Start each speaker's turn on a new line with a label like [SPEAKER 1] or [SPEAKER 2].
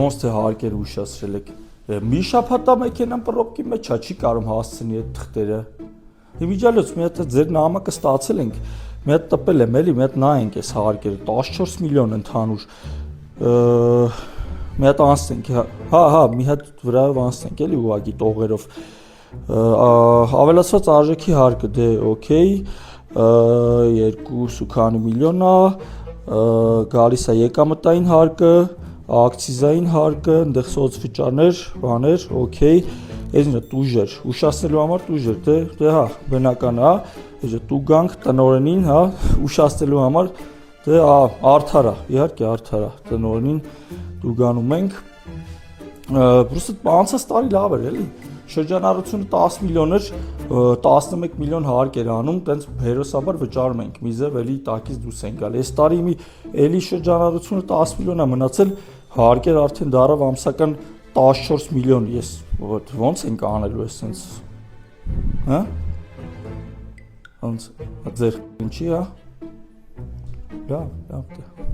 [SPEAKER 1] ոնց թե հարկեր ուշացրել եք։ Մի շաբաթա մեքենան պրոբկի մեջ է, չի կարող հասցնի այդ թղթերը։ Իմիջիալոց մի հատ ձեր նամակը ստացել ենք, մի հատ տպել եմ, էլի, մի հատ նայենք այս հարկերը, 14 միլիոն ընդհանուր։ Մի հատ անցնենք, հա, մի հատ վրայով անցնենք, էլի ուղղակի տողերով։ Ավելացված արժեքի հարկը, դե, օքեյ, 2 միլիոն է, գալիս է եկամտային հարկը, ակցիզային հարկը, այնտեղ սոցվճարներ, բաներ, օքեյ, այս ինչ է տուժեր, ուշացնելու համար տուժեր, դե հա, բնական է, այս է տուգանք տնօրենին, հա, ուշացնելու համար, դե արդար է, իհարկե արդար է, տնօրենին տուգանում ենք, պրոստը անցած տարի լավ էր, էլի, շրջանառությունը 10 միլիոն էր, 11 միլիոն հարկ էր անում, տենց հերոսաբար վճարում ենք, մի ձև էլի տակից դուրս ենք գալ, այս տարի մի էլի շրջանառությունը 10 միլիոն է մնացել, հարկեր արդեն դարավ ամսական 14 միլիոն, ես ոնց ենք անելու ես սենց, հա, ոնց, ձեր ինչի, հա, լավ,